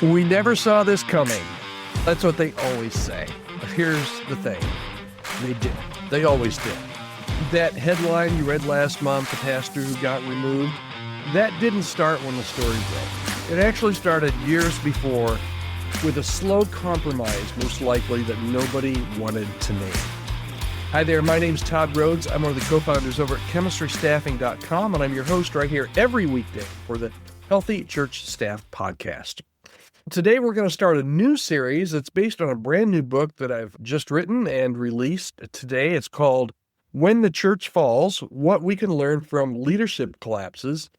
We never saw this coming. That's what they always say. Here's the thing. They did. They always did. That headline you read last month, the pastor who got removed, that didn't start when the story broke. It actually started years before with a slow compromise, most likely, that nobody wanted to name. Hi there, my name's Todd Rhoades. I'm one of the co-founders over at chemistrystaffing.com, and I'm your host right here every weekday for the Healthy Church Staff Podcast. Today, we're going to start a new series that's based on a brand new book that I've just written and released today. It's called When the Church Falls, What We Can Learn from Leadership Collapses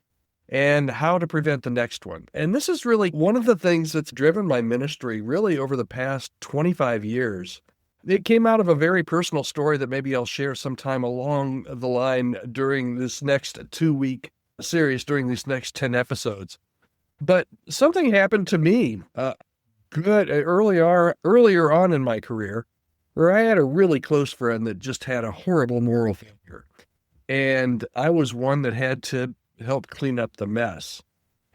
and How to Prevent the Next One. And this is really one of the things that's driven my ministry really over the past 25 years. It came out of a very personal story that maybe I'll share sometime along the line during this next 2-week series, during these next 10 episodes. But something happened to me earlier on in my career where I had a really close friend that just had a horrible moral failure. And I was one that had to help clean up the mess.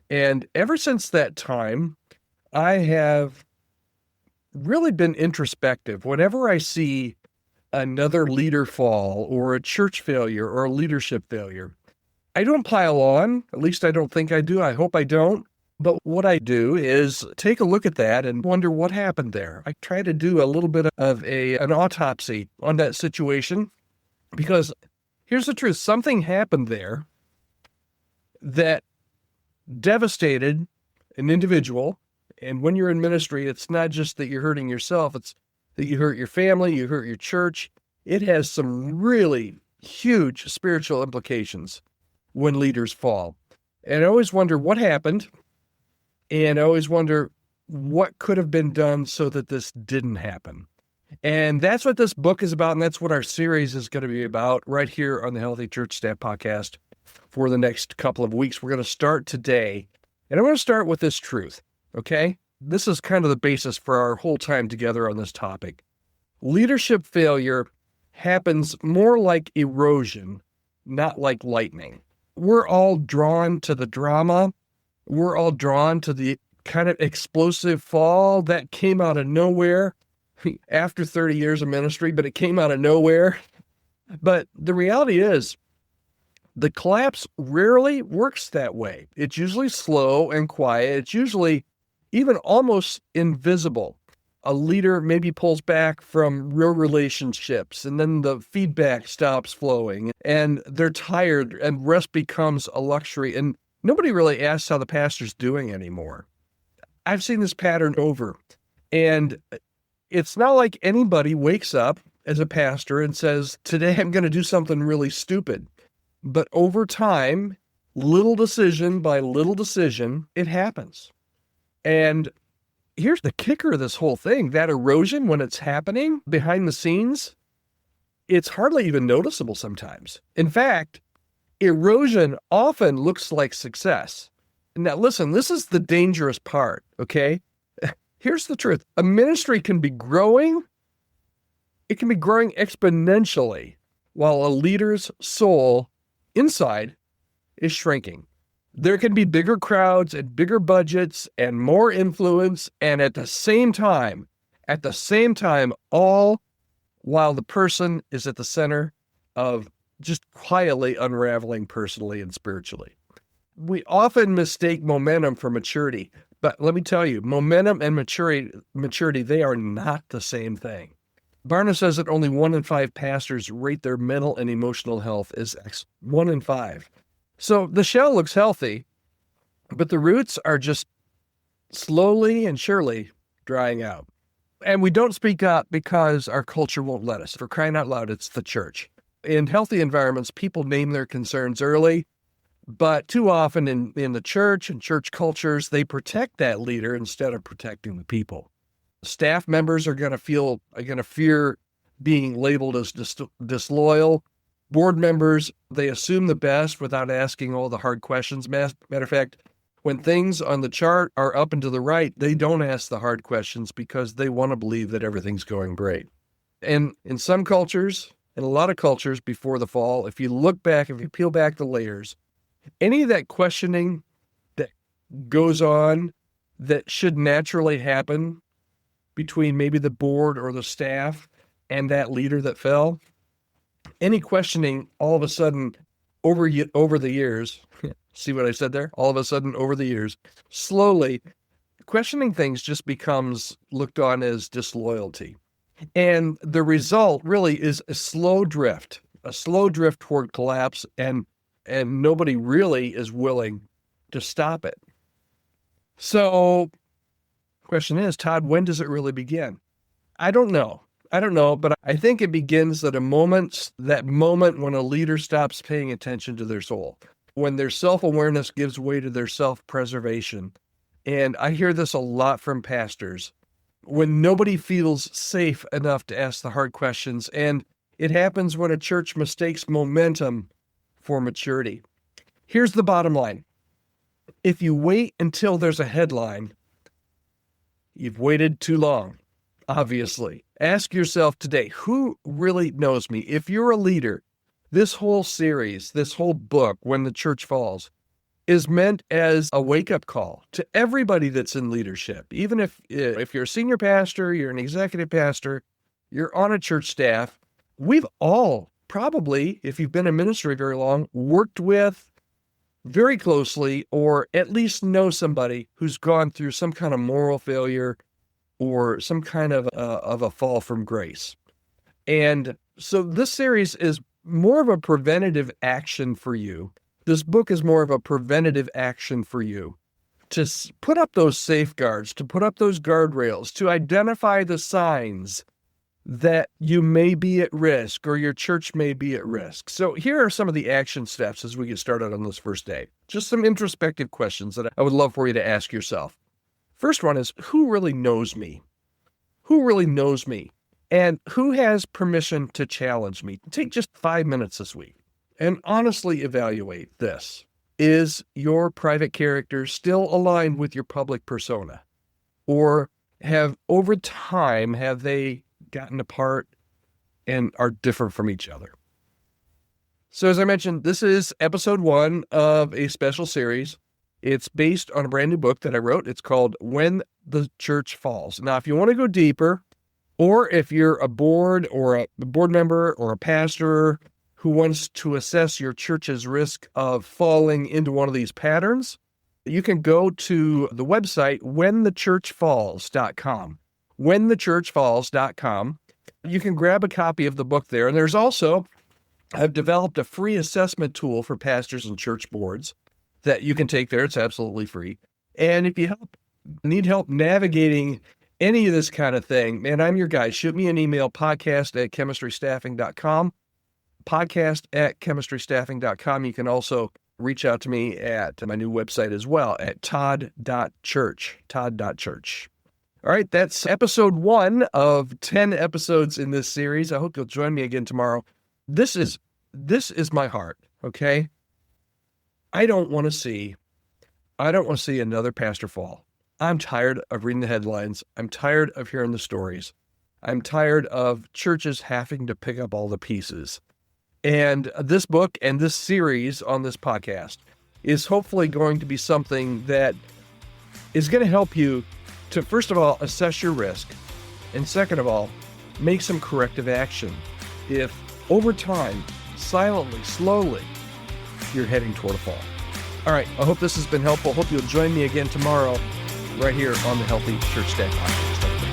And ever since that time, I have really been introspective. Whenever I see another leader fall or a church failure or a leadership failure, I don't pile on. At least I don't think I do. I hope I don't. But what I do is take a look at that and wonder what happened there. I try to do a little bit of an autopsy on that situation, because here's the truth. Something happened there that devastated an individual. And when you're in ministry, it's not just that you're hurting yourself. It's that you hurt your family, you hurt your church. It has some really huge spiritual implications when leaders fall. And I always wonder what happened. And I always wonder what could have been done so that this didn't happen. And that's what this book is about. And that's what our series is going to be about right here on the Healthy Church Staff Podcast for the next couple of weeks. We're going to start today. And I'm going to start with this truth. Okay? This is kind of the basis for our whole time together on this topic. Leadership failure happens more like erosion, not like lightning. We're all drawn to the drama. We're all drawn to the kind of explosive fall that came out of nowhere after 30 years of ministry, but it came out of nowhere. But the reality is, the collapse rarely works that way. It's usually slow and quiet. It's usually even almost invisible. A leader maybe pulls back from real relationships, and then the feedback stops flowing, and they're tired, and rest becomes a luxury, and nobody really asks how the pastor's doing anymore. I've seen this pattern over, and it's not like anybody wakes up as a pastor and says, today I'm going to do something really stupid. But over time, little decision by little decision, it happens. And here's the kicker of this whole thing. That erosion, when it's happening behind the scenes, it's hardly even noticeable sometimes. In fact, erosion often looks like success. Now, listen, this is the dangerous part, okay? Here's the truth. A ministry can be growing. It can be growing exponentially while a leader's soul inside is shrinking. There can be bigger crowds and bigger budgets and more influence, and at the same time, all while the person is at the center of just quietly unraveling personally and spiritually. We often mistake momentum for maturity, but let me tell you, momentum and maturity, they are not the same thing. Barna says that only 1 in 5 pastors rate their mental and emotional health as 1 in 5. So the shell looks healthy, but the roots are just slowly and surely drying out. And we don't speak up because our culture won't let us. For crying out loud, it's the church. In healthy environments, people name their concerns early, but too often in the church and church cultures, they protect that leader instead of protecting the people. Staff members are going to fear being labeled as disloyal. Board members, they assume the best without asking all the hard questions. Matter of fact, when things on the chart are up and to the right, they don't ask the hard questions because they want to believe that everything's going great. And in some cultures, in a lot of cultures before the fall, if you peel back the layers, any of that questioning that goes on that should naturally happen between maybe the board or the staff and that leader that fell. Any questioning all of a sudden over the years, see what I said there? All of a sudden over the years, slowly, questioning things just becomes looked on as disloyalty. And the result really is a slow drift toward collapse, and nobody really is willing to stop it. So, question is, Todd, when does it really begin? I don't know, but I think it begins at that moment when a leader stops paying attention to their soul, when their self-awareness gives way to their self-preservation. And I hear this a lot from pastors, when nobody feels safe enough to ask the hard questions. And it happens when a church mistakes momentum for maturity. Here's the bottom line. If you wait until there's a headline, you've waited too long, obviously. Ask yourself today, who really knows me? If you're a leader, this whole series, this whole book, When the Church Falls, is meant as a wake-up call to everybody that's in leadership. Even if you're a senior pastor, you're an executive pastor, you're on a church staff, we've all probably, if you've been in ministry very long, worked with very closely, or at least know somebody who's gone through some kind of moral failure or some kind of a fall from grace. And so this series is more of a preventative action for you. This book is more of a preventative action for you to put up those safeguards, to put up those guardrails, to identify the signs that you may be at risk or your church may be at risk. So here are some of the action steps as we get started on this first day. Just some introspective questions that I would love for you to ask yourself. First one is, who really knows me? Who really knows me? And who has permission to challenge me? Take just 5 minutes this week and honestly evaluate this. Is your private character still aligned with your public persona? Or over time, have they gotten apart and are different from each other? So as I mentioned, this is episode 1 of a special series. It's based on a brand new book that I wrote. It's called When the Church Falls. Now, if you want to go deeper, or if you're a board member or a pastor who wants to assess your church's risk of falling into one of these patterns, you can go to the website whenthechurchfalls.com. whenthechurchfalls.com. You can grab a copy of the book there. And I've developed a free assessment tool for pastors and church boards that you can take there. It's absolutely free. And if you need help navigating any of this kind of thing, man, I'm your guy. Shoot me an email, podcast@chemistrystaffing.com, podcast@chemistrystaffing.com. You can also reach out to me at my new website as well at todd.church. All right, that's episode 1 of 10 episodes in this series. I hope you'll join me again tomorrow. This is my heart, okay? I don't want to see another pastor fall. I'm tired of reading the headlines. I'm tired of hearing the stories. I'm tired of churches having to pick up all the pieces. And this book and this series on this podcast is hopefully going to be something that is going to help you to, first of all, assess your risk, and second of all, make some corrective action if over time, silently, slowly, you're heading toward a fall. All right, I hope this has been helpful. Hope you'll join me again tomorrow right here on the Healthy Church Staff Podcast.